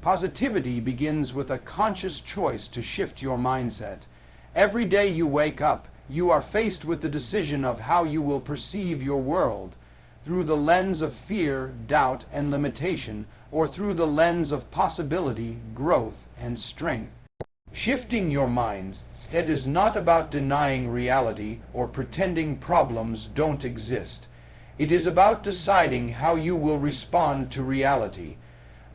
Positivity begins with a conscious choice to shift your mindset. Every day you wake up, you are faced with the decision of how you will perceive your world, through the lens of fear, doubt, and limitation, or through the lens of possibility, growth, and strength. Shifting your mindset is not about denying reality or pretending problems don't exist. It is about deciding how you will respond to reality.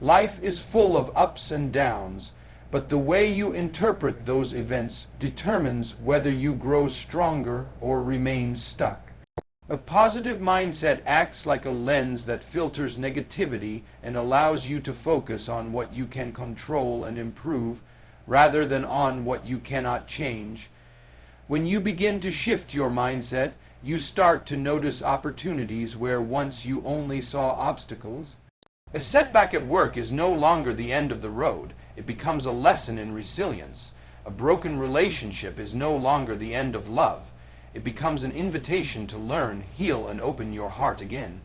Life is full of ups and downs, but the way you interpret those events determines whether you grow stronger or remain stuck. A positive mindset acts like a lens that filters negativity and allows you to focus on what you can control and improve, rather than on what you cannot change. When you begin to shift your mindset, you start to notice opportunities where once you only saw obstacles. A setback at work is no longer the end of the road. It becomes a lesson in resilience. A broken relationship is no longer the end of love. It becomes an invitation to learn, heal, and open your heart again.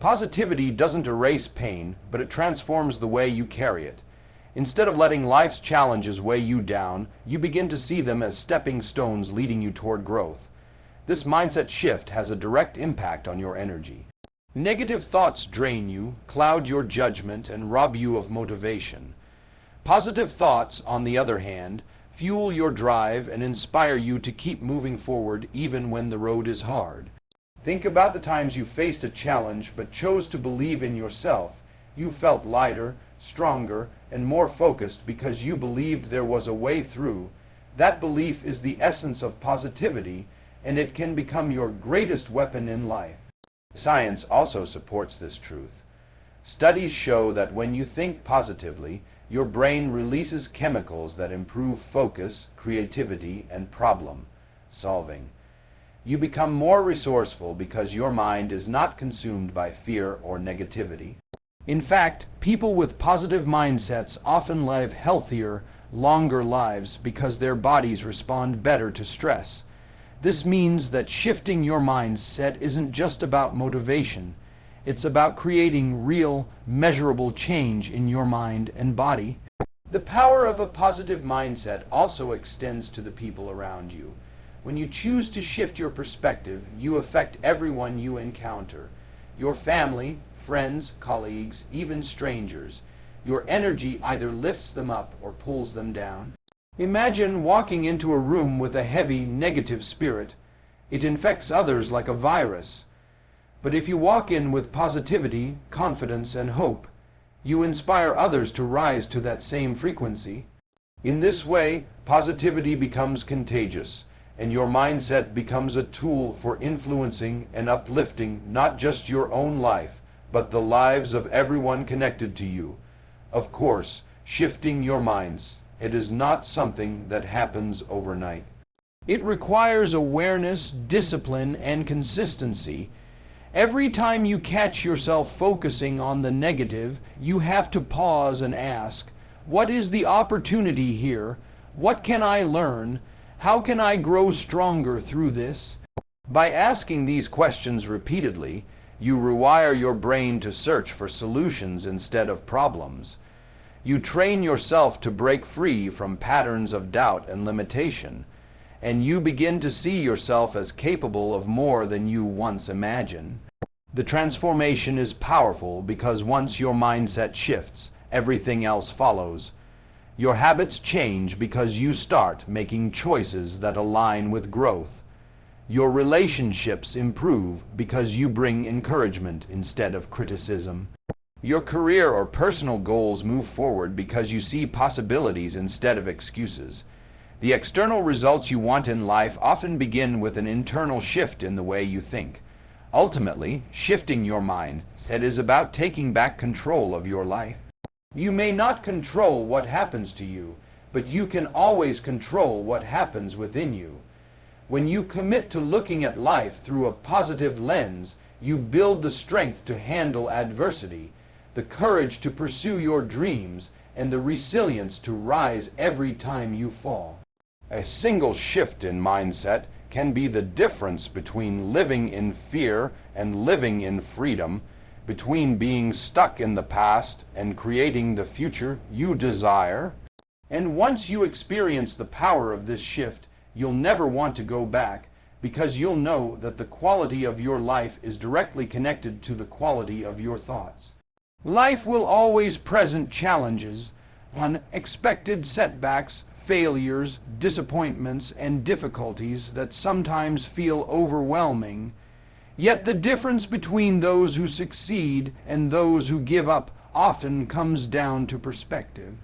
Positivity doesn't erase pain, but it transforms the way you carry it. Instead of letting life's challenges weigh you down, you begin to see them as stepping stones leading you toward growth. This mindset shift has a direct impact on your energy. Negative thoughts drain you, cloud your judgment, and rob you of motivation. Positive thoughts, on the other hand, fuel your drive and inspire you to keep moving forward even when the road is hard. Think about the times you faced a challenge but chose to believe in yourself. You felt lighter, stronger, and more focused because you believed there was a way through. That belief is the essence of positivity, and it can become your greatest weapon in life. Science also supports this truth. Studies show that when you think positively, your brain releases chemicals that improve focus, creativity, and problem solving. You become more resourceful because your mind is not consumed by fear or negativity. In fact, people with positive mindsets often live healthier, longer lives because their bodies respond better to stress. This means that shifting your mindset isn't just about motivation. It's about creating real, measurable change in your mind and body. The power of a positive mindset also extends to the people around you. When you choose to shift your perspective, you affect everyone you encounter. Your family, friends, colleagues, even strangers. Your energy either lifts them up or pulls them down. Imagine walking into a room with a heavy, negative spirit. It infects others like a virus. But if you walk in with positivity, confidence, and hope, you inspire others to rise to that same frequency. In this way, positivity becomes contagious, and your mindset becomes a tool for influencing and uplifting not just your own life, but the lives of everyone connected to you. Of course, shifting your minds, it is not something that happens overnight. It requires awareness, discipline, and consistency. Every time you catch yourself focusing on the negative, you have to pause and ask, what is the opportunity here? What can I learn? How can I grow stronger through this? By asking these questions repeatedly, you rewire your brain to search for solutions instead of problems. You train yourself to break free from patterns of doubt and limitation, and you begin to see yourself as capable of more than you once imagined. The transformation is powerful because once your mindset shifts, everything else follows. Your habits change because you start making choices that align with growth. Your relationships improve because you bring encouragement instead of criticism. Your career or personal goals move forward because you see possibilities instead of excuses. The external results you want in life often begin with an internal shift in the way you think. Ultimately, shifting your mindset is about taking back control of your life. You may not control what happens to you, but you can always control what happens within you. When you commit to looking at life through a positive lens, you build the strength to handle adversity, the courage to pursue your dreams, and the resilience to rise every time you fall. A single shift in mindset can be the difference between living in fear and living in freedom, between being stuck in the past and creating the future you desire. And once you experience the power of this shift, you'll never want to go back, because you'll know that the quality of your life is directly connected to the quality of your thoughts. Life will always present challenges, unexpected setbacks, failures, disappointments, and difficulties that sometimes feel overwhelming. Yet the difference between those who succeed and those who give up often comes down to perspective.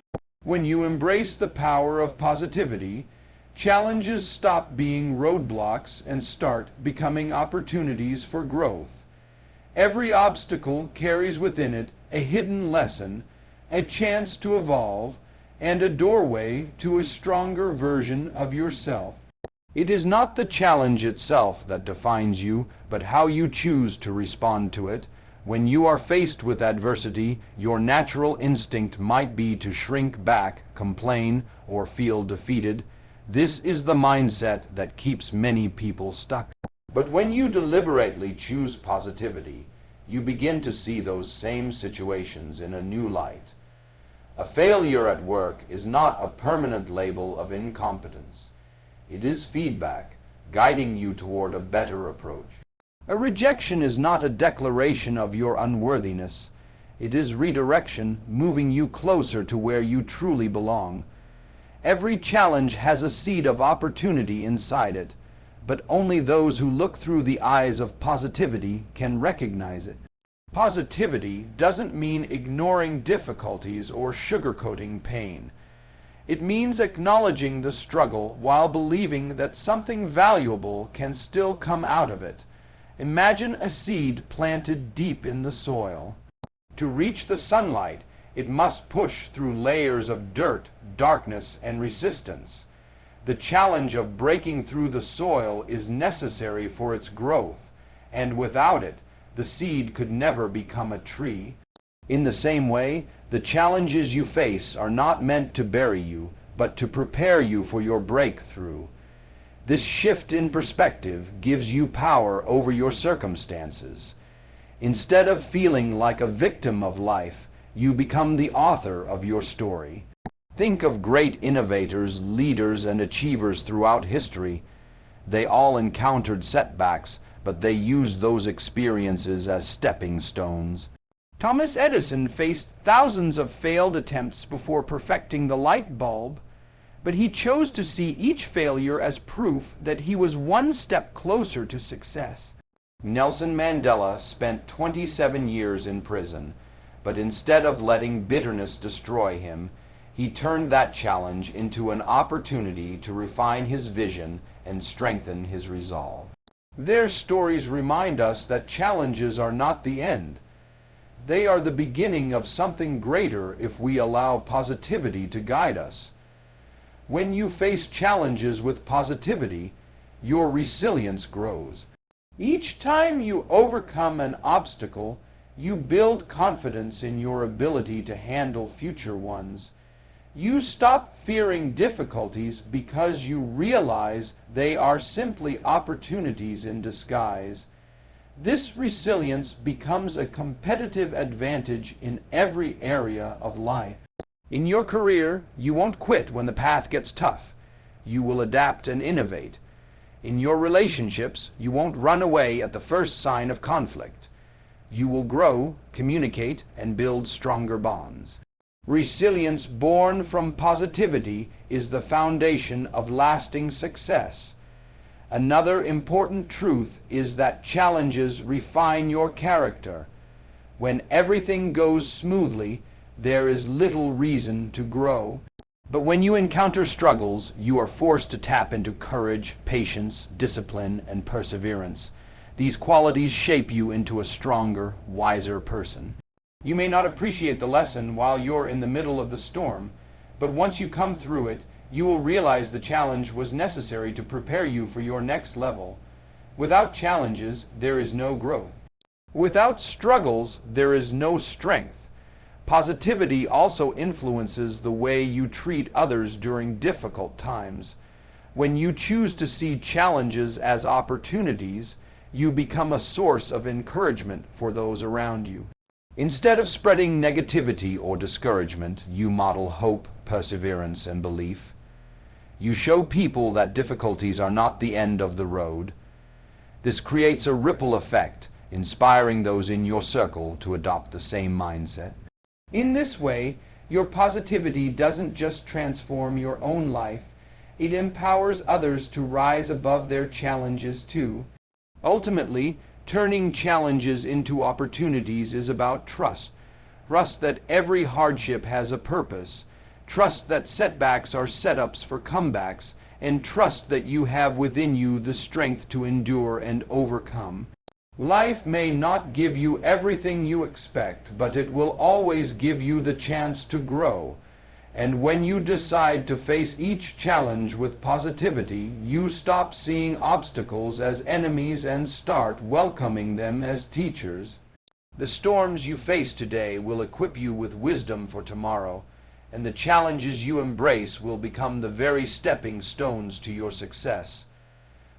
When you embrace the power of positivity, challenges stop being roadblocks and start becoming opportunities for growth. Every obstacle carries within it a hidden lesson, a chance to evolve, and a doorway to a stronger version of yourself. It is not the challenge itself that defines you, but how you choose to respond to it. When you are faced with adversity, your natural instinct might be to shrink back, complain, or feel defeated. This is the mindset that keeps many people stuck. But when you deliberately choose positivity, you begin to see those same situations in a new light. A failure at work is not a permanent label of incompetence. It is feedback, guiding you toward a better approach. A rejection is not a declaration of your unworthiness. It is redirection, moving you closer to where you truly belong. Every challenge has a seed of opportunity inside it, but only those who look through the eyes of positivity can recognize it. Positivity doesn't mean ignoring difficulties or sugarcoating pain. It means acknowledging the struggle while believing that something valuable can still come out of it. Imagine a seed planted deep in the soil. To reach the sunlight, it must push through layers of dirt, darkness, and resistance. The challenge of breaking through the soil is necessary for its growth, and without it, the seed could never become a tree. In the same way, the challenges you face are not meant to bury you, but to prepare you for your breakthrough. This shift in perspective gives you power over your circumstances. Instead of feeling like a victim of life, you become the author of your story. Think of great innovators, leaders, and achievers throughout history. They all encountered setbacks, but they used those experiences as stepping stones. Thomas Edison faced thousands of failed attempts before perfecting the light bulb, but he chose to see each failure as proof that he was one step closer to success. Nelson Mandela spent 27 years in prison, but instead of letting bitterness destroy him, he turned that challenge into an opportunity to refine his vision and strengthen his resolve. Their stories remind us that challenges are not the end. They are the beginning of something greater if we allow positivity to guide us. When you face challenges with positivity, your resilience grows. Each time you overcome an obstacle, you build confidence in your ability to handle future ones. You stop fearing difficulties because you realize they are simply opportunities in disguise. This resilience becomes a competitive advantage in every area of life. In your career, you won't quit when the path gets tough. You will adapt and innovate. In your relationships, you won't run away at the first sign of conflict. You will grow, communicate, and build stronger bonds. Resilience born from positivity is the foundation of lasting success. Another important truth is that challenges refine your character. When everything goes smoothly, there is little reason to grow. But when you encounter struggles, you are forced to tap into courage, patience, discipline, and perseverance. These qualities shape you into a stronger, wiser person. You may not appreciate the lesson while you're in the middle of the storm, but once you come through it, you will realize the challenge was necessary to prepare you for your next level. Without challenges, there is no growth. Without struggles, there is no strength. Positivity also influences the way you treat others during difficult times. When you choose to see challenges as opportunities, you become a source of encouragement for those around you. Instead of spreading negativity or discouragement, you model hope, perseverance, and belief. You show people that difficulties are not the end of the road. This creates a ripple effect, inspiring those in your circle to adopt the same mindset. In this way, your positivity doesn't just transform your own life, it empowers others to rise above their challenges too. Ultimately, turning challenges into opportunities is about trust. Trust that every hardship has a purpose. Trust that setbacks are setups for comebacks. And trust that you have within you the strength to endure and overcome. Life may not give you everything you expect, but it will always give you the chance to grow. And when you decide to face each challenge with positivity, you stop seeing obstacles as enemies and start welcoming them as teachers. The storms you face today will equip you with wisdom for tomorrow, and the challenges you embrace will become the very stepping stones to your success.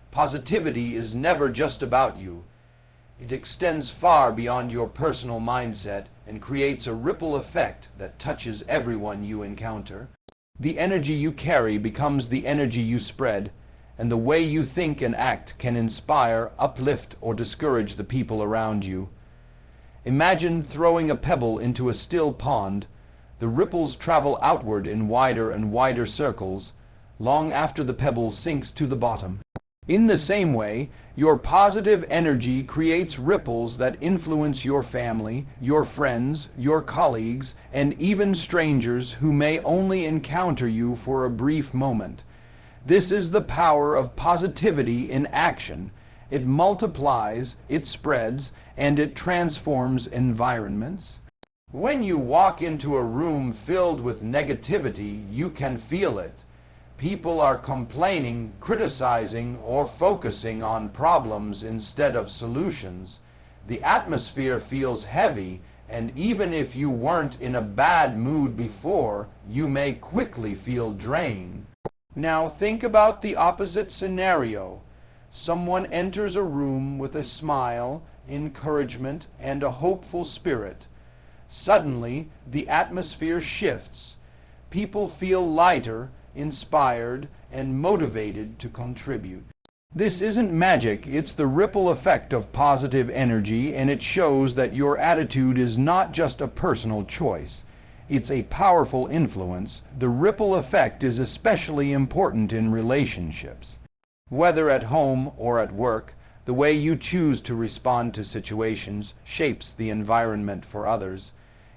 Positivity is never just about you. It extends far beyond your personal mindset and creates a ripple effect that touches everyone you encounter. The energy you carry becomes the energy you spread, and the way you think and act can inspire, uplift, or discourage the people around you. Imagine throwing a pebble into a still pond. The ripples travel outward in wider and wider circles, long after the pebble sinks to the bottom. In the same way, your positive energy creates ripples that influence your family, your friends, your colleagues, and even strangers who may only encounter you for a brief moment. This is the power of positivity in action. It multiplies, it spreads, and it transforms environments. When you walk into a room filled with negativity, you can feel it. People are complaining, criticizing, or focusing on problems instead of solutions. The atmosphere feels heavy, and even if you weren't in a bad mood before, you may quickly feel drained. Now think about the opposite scenario. Someone enters a room with a smile, encouragement, and a hopeful spirit. Suddenly, the atmosphere shifts. People feel lighter, inspired, and motivated to contribute. This isn't magic, it's the ripple effect of positive energy, and it shows that your attitude is not just a personal choice. It's a powerful influence. The ripple effect is especially important in relationships. Whether at home or at work, the way you choose to respond to situations shapes the environment for others.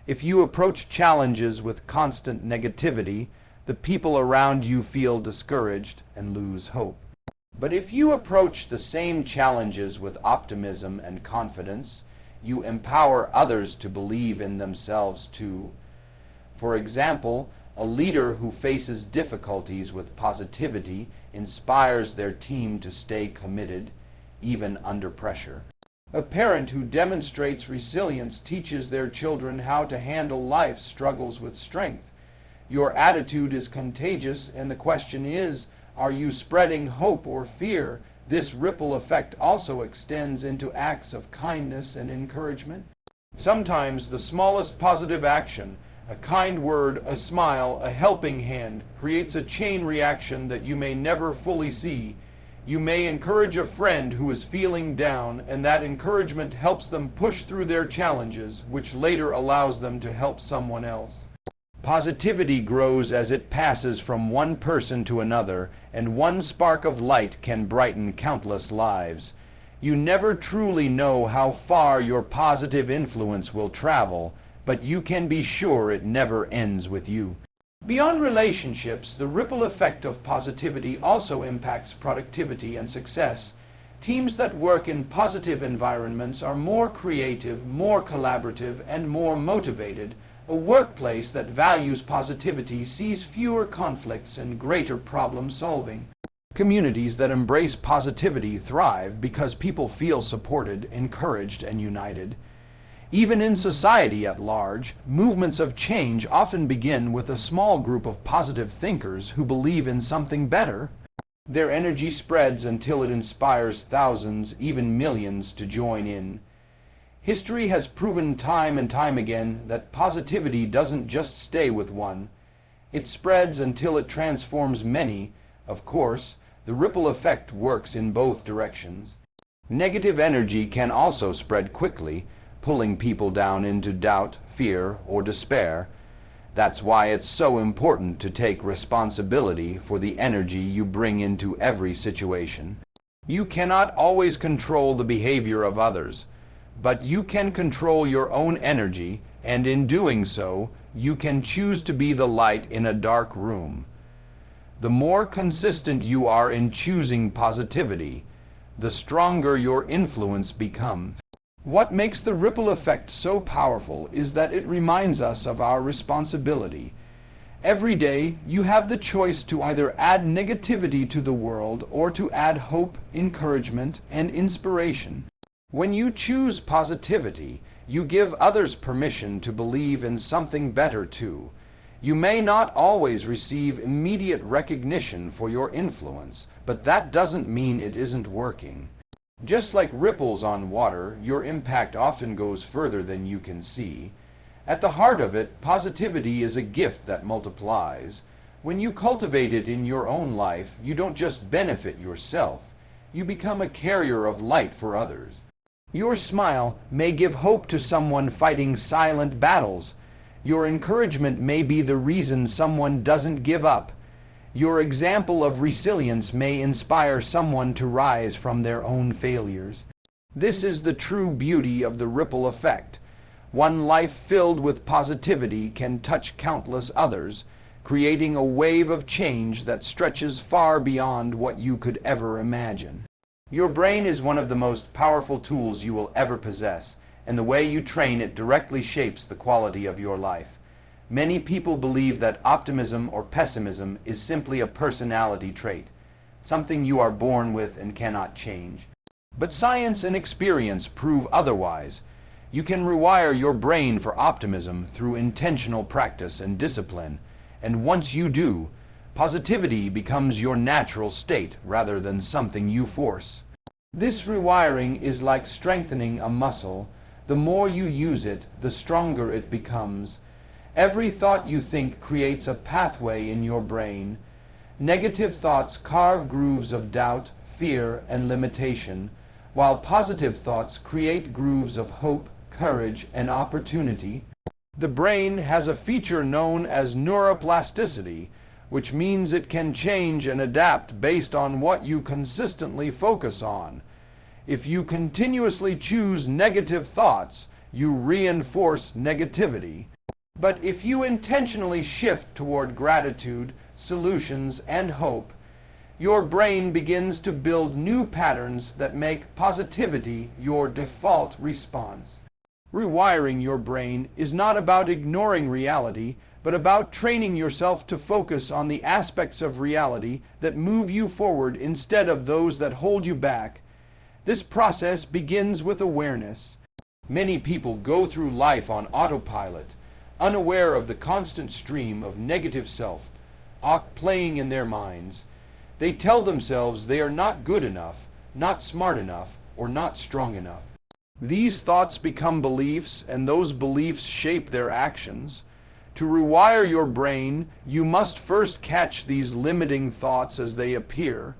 If you approach challenges with constant negativity, the people around you feel discouraged and lose hope. But if you approach the same challenges with optimism and confidence, you empower others to believe in themselves too. For example, a leader who faces difficulties with positivity inspires their team to stay committed, even under pressure. A parent who demonstrates resilience teaches their children how to handle life's struggles with strength. Your attitude is contagious, and the question is, are you spreading hope or fear? This ripple effect also extends into acts of kindness and encouragement. Sometimes the smallest positive action, a kind word, a smile, a helping hand, creates a chain reaction that you may never fully see. You may encourage a friend who is feeling down, and that encouragement helps them push through their challenges, which later allows them to help someone else. Positivity grows as it passes from one person to another, and one spark of light can brighten countless lives. You never truly know how far your positive influence will travel, but you can be sure it never ends with you. Beyond relationships, the ripple effect of positivity also impacts productivity and success. Teams that work in positive environments are more creative, more collaborative, and more motivated. A workplace that values positivity sees fewer conflicts and greater problem solving. Communities that embrace positivity thrive because people feel supported, encouraged, and united. Even in society at large, movements of change often begin with a small group of positive thinkers who believe in something better. Their energy spreads until it inspires thousands, even millions, to join in. History has proven time and time again that positivity doesn't just stay with one. It spreads until it transforms many. Of course, the ripple effect works in both directions. Negative energy can also spread quickly, pulling people down into doubt, fear, or despair. That's why it's so important to take responsibility for the energy you bring into every situation. You cannot always control the behavior of others, but you can control your own energy, and in doing so, you can choose to be the light in a dark room. The more consistent you are in choosing positivity, the stronger your influence becomes. What makes the ripple effect so powerful is that it reminds us of our responsibility. Every day, you have the choice to either add negativity to the world or to add hope, encouragement, and inspiration. When you choose positivity, you give others permission to believe in something better too. You may not always receive immediate recognition for your influence, but that doesn't mean it isn't working. Just like ripples on water, your impact often goes further than you can see. At the heart of it, positivity is a gift that multiplies. When you cultivate it in your own life, you don't just benefit yourself, you become a carrier of light for others. Your smile may give hope to someone fighting silent battles. Your encouragement may be the reason someone doesn't give up. Your example of resilience may inspire someone to rise from their own failures. This is the true beauty of the ripple effect. One life filled with positivity can touch countless others, creating a wave of change that stretches far beyond what you could ever imagine. Your brain is one of the most powerful tools you will ever possess, and the way you train it directly shapes the quality of your life. Many people believe that optimism or pessimism is simply a personality trait, something you are born with and cannot change. But science and experience prove otherwise. You can rewire your brain for optimism through intentional practice and discipline, and once you do, positivity becomes your natural state rather than something you force. This rewiring is like strengthening a muscle. The more you use it, the stronger it becomes. Every thought you think creates a pathway in your brain. Negative thoughts carve grooves of doubt, fear, and limitation, while positive thoughts create grooves of hope, courage, and opportunity. The brain has a feature known as neuroplasticity, which means it can change and adapt based on what you consistently focus on. If you continuously choose negative thoughts, you reinforce negativity. But if you intentionally shift toward gratitude, solutions, and hope, your brain begins to build new patterns that make positivity your default response. Rewiring your brain is not about ignoring reality, but about training yourself to focus on the aspects of reality that move you forward instead of those that hold you back. This process begins with awareness. Many people go through life on autopilot, unaware of the constant stream of negative self-talk playing in their minds. They tell themselves they are not good enough, not smart enough, or not strong enough. These thoughts become beliefs, and those beliefs shape their actions. To rewire your brain, you must first catch these limiting thoughts as they appear.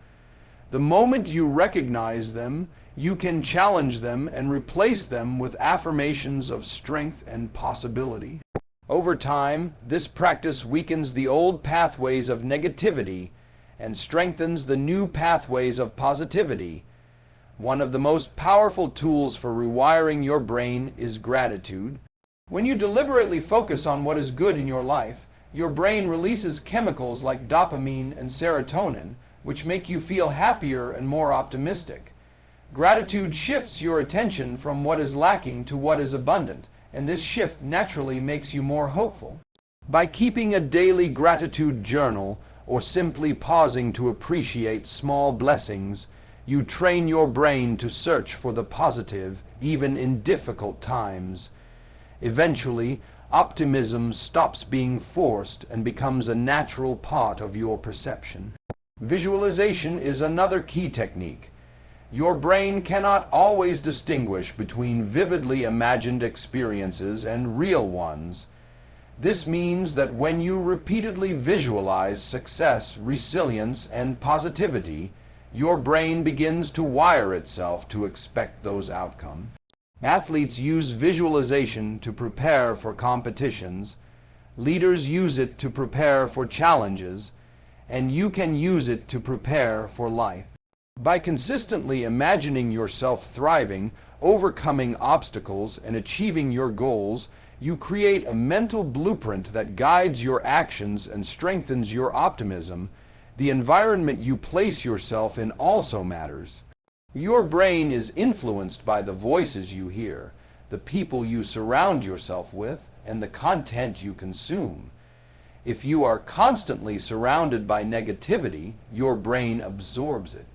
The moment you recognize them, you can challenge them and replace them with affirmations of strength and possibility. Over time, this practice weakens the old pathways of negativity and strengthens the new pathways of positivity. One of the most powerful tools for rewiring your brain is gratitude. When you deliberately focus on what is good in your life, your brain releases chemicals like dopamine and serotonin, which make you feel happier and more optimistic. Gratitude shifts your attention from what is lacking to what is abundant, and this shift naturally makes you more hopeful. By keeping a daily gratitude journal, or simply pausing to appreciate small blessings, you train your brain to search for the positive even in difficult times. Eventually, optimism stops being forced and becomes a natural part of your perception. Visualization is another key technique. Your brain cannot always distinguish between vividly imagined experiences and real ones. This means that when you repeatedly visualize success, resilience, and positivity, your brain begins to wire itself to expect those outcomes. Athletes use visualization to prepare for competitions. Leaders use it to prepare for challenges, and you can use it to prepare for life. By consistently imagining yourself thriving, overcoming obstacles, and achieving your goals, you create a mental blueprint that guides your actions and strengthens your optimism. The environment you place yourself in also matters. Your brain is influenced by the voices you hear, the people you surround yourself with, and the content you consume. If you are constantly surrounded by negativity, your brain absorbs it.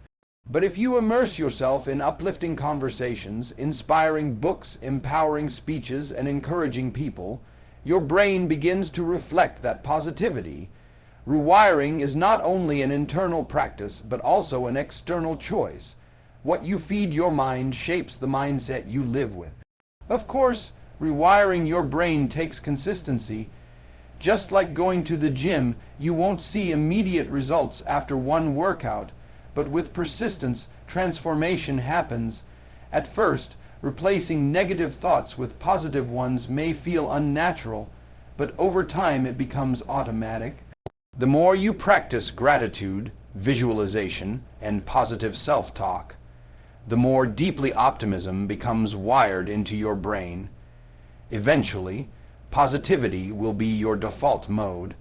But if you immerse yourself in uplifting conversations, inspiring books, empowering speeches, and encouraging people, your brain begins to reflect that positivity. Rewiring is not only an internal practice, but also an external choice. What you feed your mind shapes the mindset you live with. Of course, rewiring your brain takes consistency. Just like going to the gym, you won't see immediate results after one workout, but with persistence, transformation happens. At first, replacing negative thoughts with positive ones may feel unnatural, but over time it becomes automatic. The more you practice gratitude, visualization, and positive self-talk, the more deeply optimism becomes wired into your brain. Eventually, positivity will be your default mode,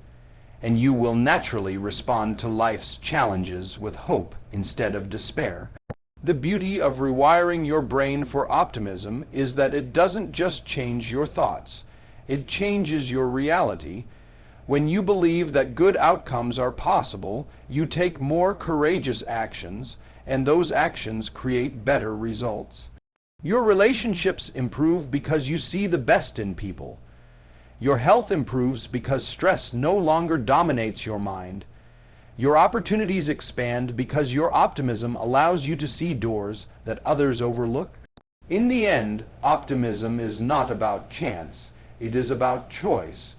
and you will naturally respond to life's challenges with hope instead of despair. The beauty of rewiring your brain for optimism is that it doesn't just change your thoughts, it changes your reality. When you believe that good outcomes are possible, you take more courageous actions, and those actions create better results. Your relationships improve because you see the best in people. Your health improves because stress no longer dominates your mind. Your opportunities expand because your optimism allows you to see doors that others overlook. In the end, optimism is not about chance, it is about choice.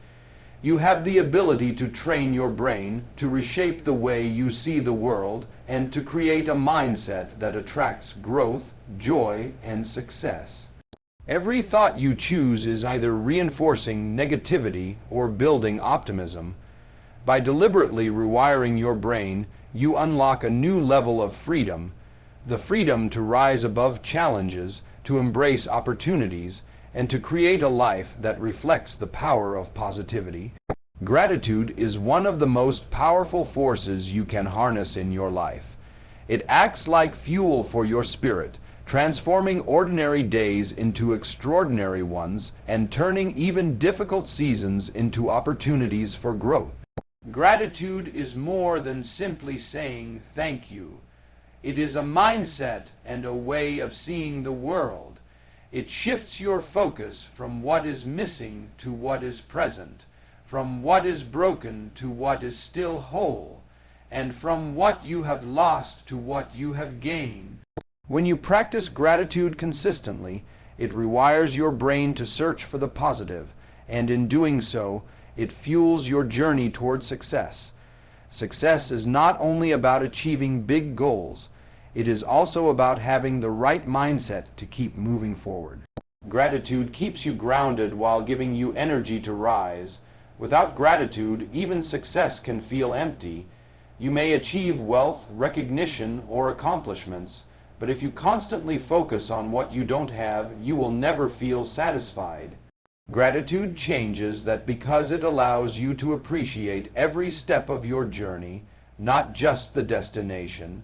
You have the ability to train your brain to reshape the way you see the world and to create a mindset that attracts growth, joy, and success. Every thought you choose is either reinforcing negativity or building optimism. By deliberately rewiring your brain, you unlock a new level of freedom, the freedom to rise above challenges, to embrace opportunities, and to create a life that reflects the power of positivity. Gratitude is one of the most powerful forces you can harness in your life. It acts like fuel for your spirit, transforming ordinary days into extraordinary ones and turning even difficult seasons into opportunities for growth. Gratitude is more than simply saying thank you. It is a mindset and a way of seeing the world. It shifts your focus from what is missing to what is present, from what is broken to what is still whole, and from what you have lost to what you have gained. When you practice gratitude consistently, it rewires your brain to search for the positive, and in doing so, it fuels your journey toward success. Success is not only about achieving big goals, it is also about having the right mindset to keep moving forward. Gratitude keeps you grounded while giving you energy to rise. Without gratitude, even success can feel empty. You may achieve wealth, recognition, or accomplishments, but if you constantly focus on what you don't have, you will never feel satisfied. Gratitude changes that because it allows you to appreciate every step of your journey, not just the destination.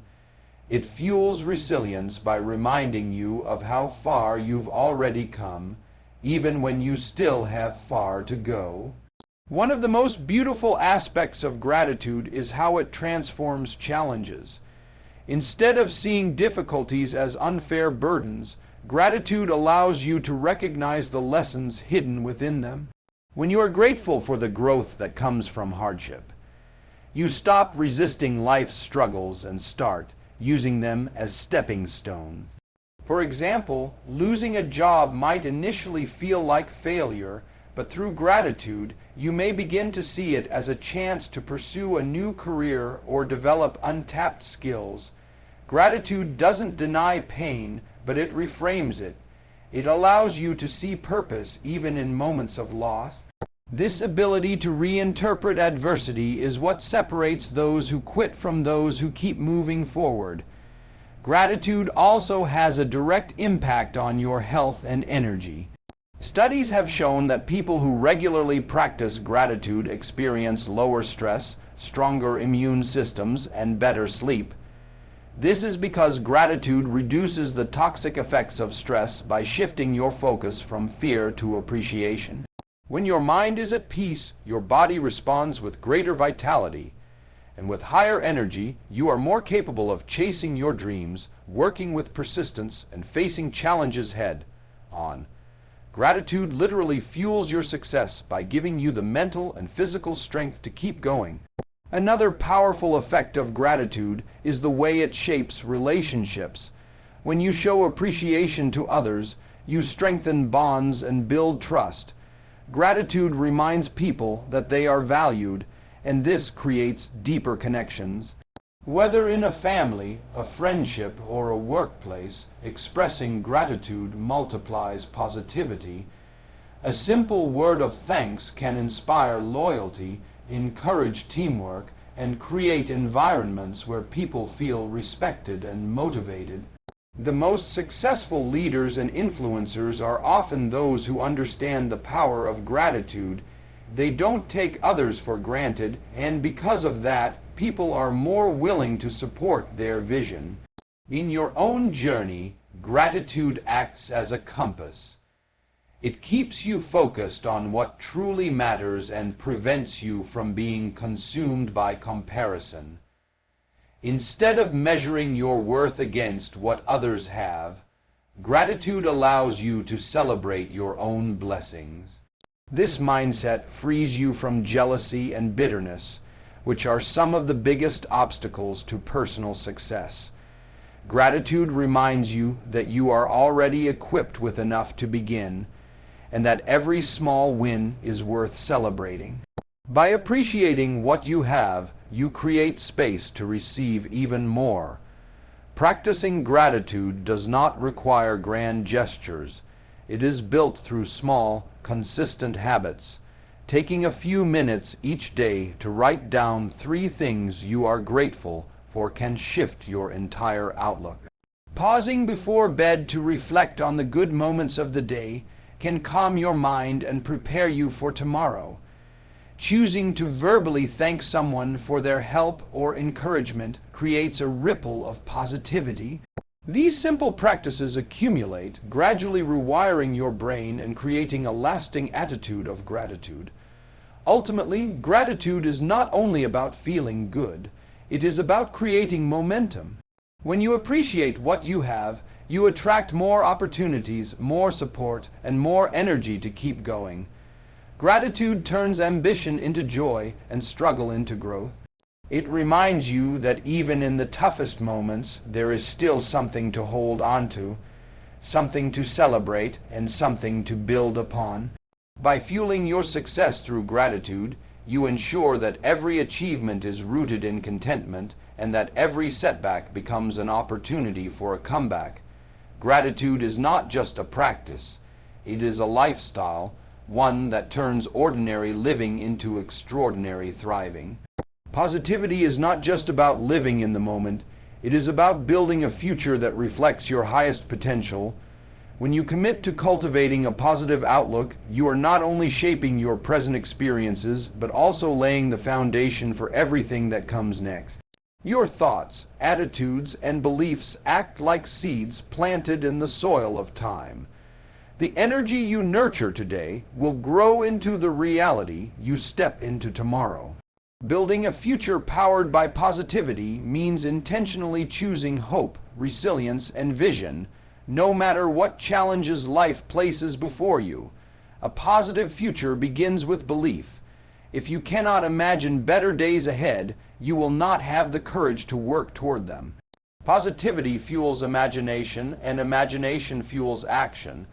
It fuels resilience by reminding you of how far you've already come, even when you still have far to go. One of the most beautiful aspects of gratitude is how it transforms challenges. Instead of seeing difficulties as unfair burdens, gratitude allows you to recognize the lessons hidden within them. When you are grateful for the growth that comes from hardship, you stop resisting life's struggles and start, using them as stepping stones. For example, losing a job might initially feel like failure, but through gratitude, you may begin to see it as a chance to pursue a new career or develop untapped skills. Gratitude doesn't deny pain, but it reframes it. It allows you to see purpose even in moments of loss. This ability to reinterpret adversity is what separates those who quit from those who keep moving forward. Gratitude also has a direct impact on your health and energy. Studies have shown that people who regularly practice gratitude experience lower stress, stronger immune systems, and better sleep. This is because gratitude reduces the toxic effects of stress by shifting your focus from fear to appreciation. When your mind is at peace, your body responds with greater vitality. And with higher energy, you are more capable of chasing your dreams, working with persistence, and facing challenges head on. Gratitude literally fuels your success by giving you the mental and physical strength to keep going. Another powerful effect of gratitude is the way it shapes relationships. When you show appreciation to others, you strengthen bonds and build trust. Gratitude reminds people that they are valued, and this creates deeper connections. Whether in a family, a friendship, or a workplace, expressing gratitude multiplies positivity. A simple word of thanks can inspire loyalty, encourage teamwork, and create environments where people feel respected and motivated. The most successful leaders and influencers are often those who understand the power of gratitude. They don't take others for granted, and because of that, people are more willing to support their vision. In your own journey, gratitude acts as a compass. It keeps you focused on what truly matters and prevents you from being consumed by comparison. Instead of measuring your worth against what others have, gratitude allows you to celebrate your own blessings. This mindset frees you from jealousy and bitterness, which are some of the biggest obstacles to personal success. Gratitude reminds you that you are already equipped with enough to begin, and that every small win is worth celebrating. By appreciating what you have, you create space to receive even more. Practicing gratitude does not require grand gestures. It is built through small, consistent habits. Taking a few minutes each day to write down 3 things you are grateful for can shift your entire outlook. Pausing before bed to reflect on the good moments of the day can calm your mind and prepare you for tomorrow. Choosing to verbally thank someone for their help or encouragement creates a ripple of positivity. These simple practices accumulate, gradually rewiring your brain and creating a lasting attitude of gratitude. Ultimately, gratitude is not only about feeling good, it is about creating momentum. When you appreciate what you have, you attract more opportunities, more support, and more energy to keep going. Gratitude turns ambition into joy and struggle into growth. It reminds you that even in the toughest moments, there is still something to hold on to, something to celebrate, and something to build upon. By fueling your success through gratitude, you ensure that every achievement is rooted in contentment and that every setback becomes an opportunity for a comeback. Gratitude is not just a practice, it is a lifestyle, one that turns ordinary living into extraordinary thriving. Positivity is not just about living in the moment, it is about building a future that reflects your highest potential. When you commit to cultivating a positive outlook, you are not only shaping your present experiences, but also laying the foundation for everything that comes next. Your thoughts, attitudes, and beliefs act like seeds planted in the soil of time. The energy you nurture today will grow into the reality you step into tomorrow. Building a future powered by positivity means intentionally choosing hope, resilience, and vision, no matter what challenges life places before you. A positive future begins with belief. If you cannot imagine better days ahead, you will not have the courage to work toward them. Positivity fuels imagination, and imagination fuels action.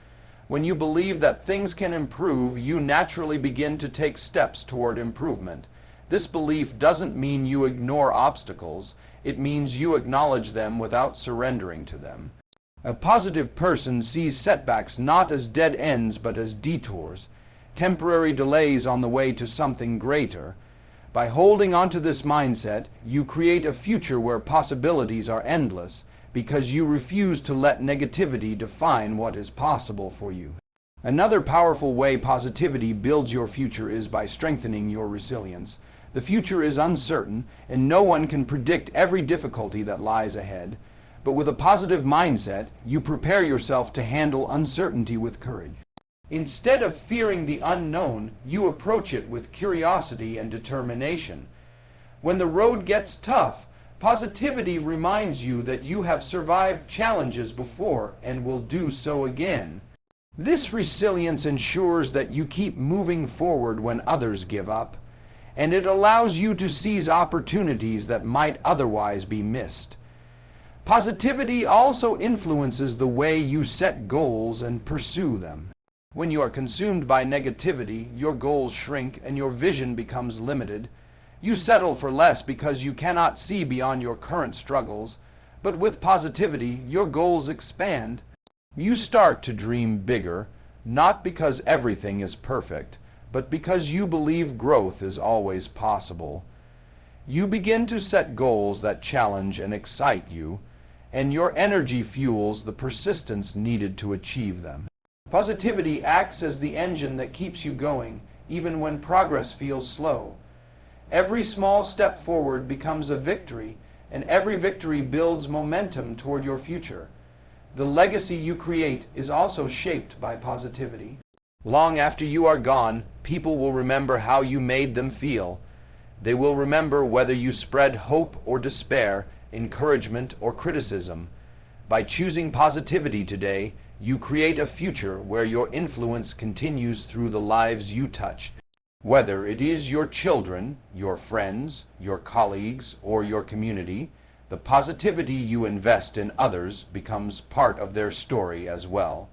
When you believe that things can improve, you naturally begin to take steps toward improvement. This belief doesn't mean you ignore obstacles. It means you acknowledge them without surrendering to them. A positive person sees setbacks not as dead ends but as detours, temporary delays on the way to something greater. By holding onto this mindset, you create a future where possibilities are endless because you refuse to let negativity define what is possible for you. Another powerful way positivity builds your future is by strengthening your resilience. The future is uncertain, and no one can predict every difficulty that lies ahead. But with a positive mindset, you prepare yourself to handle uncertainty with courage. Instead of fearing the unknown, you approach it with curiosity and determination. When the road gets tough, positivity reminds you that you have survived challenges before and will do so again. This resilience ensures that you keep moving forward when others give up, and it allows you to seize opportunities that might otherwise be missed. Positivity also influences the way you set goals and pursue them. When you are consumed by negativity, your goals shrink and your vision becomes limited. You settle for less because you cannot see beyond your current struggles. But with positivity, your goals expand. You start to dream bigger, not because everything is perfect, but because you believe growth is always possible. You begin to set goals that challenge and excite you, and your energy fuels the persistence needed to achieve them. Positivity acts as the engine that keeps you going, even when progress feels slow. Every small step forward becomes a victory, and every victory builds momentum toward your future. The legacy you create is also shaped by positivity. Long after you are gone, people will remember how you made them feel. They will remember whether you spread hope or despair, encouragement or criticism. By choosing positivity today, you create a future where your influence continues through the lives you touch. Whether it is your children, your friends, your colleagues, or your community, the positivity you invest in others becomes part of their story as well.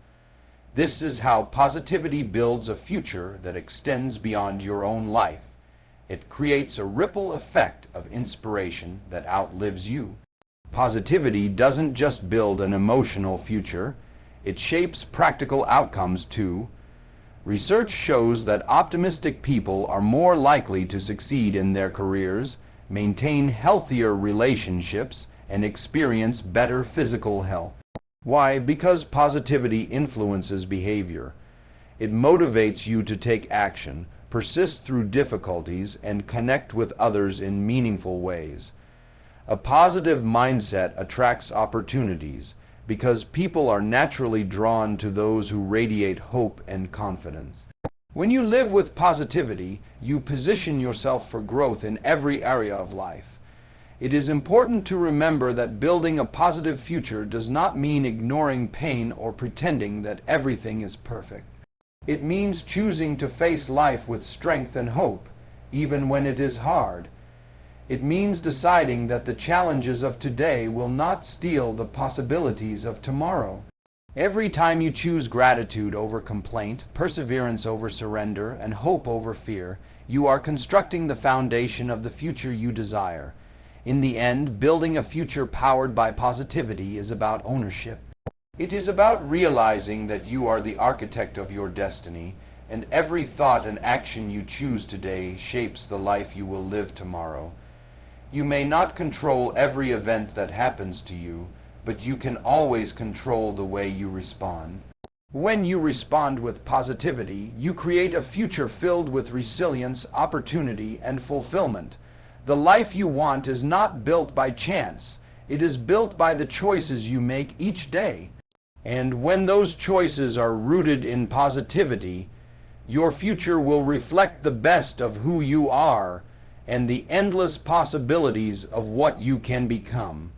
This is how positivity builds a future that extends beyond your own life. It creates a ripple effect of inspiration that outlives you. Positivity doesn't just build an emotional future, it shapes practical outcomes too. Research shows that optimistic people are more likely to succeed in their careers, maintain healthier relationships, and experience better physical health. Why? Because positivity influences behavior. It motivates you to take action, persist through difficulties, and connect with others in meaningful ways. A positive mindset attracts opportunities, because people are naturally drawn to those who radiate hope and confidence. When you live with positivity, you position yourself for growth in every area of life. It is important to remember that building a positive future does not mean ignoring pain or pretending that everything is perfect. It means choosing to face life with strength and hope, even when it is hard. It means deciding that the challenges of today will not steal the possibilities of tomorrow. Every time you choose gratitude over complaint, perseverance over surrender, and hope over fear, you are constructing the foundation of the future you desire. In the end, building a future powered by positivity is about ownership. It is about realizing that you are the architect of your destiny, and every thought and action you choose today shapes the life you will live tomorrow. You may not control every event that happens to you, but you can always control the way you respond. When you respond with positivity, you create a future filled with resilience, opportunity, and fulfillment. The life you want is not built by chance. It is built by the choices you make each day. And when those choices are rooted in positivity, your future will reflect the best of who you are and the endless possibilities of what you can become.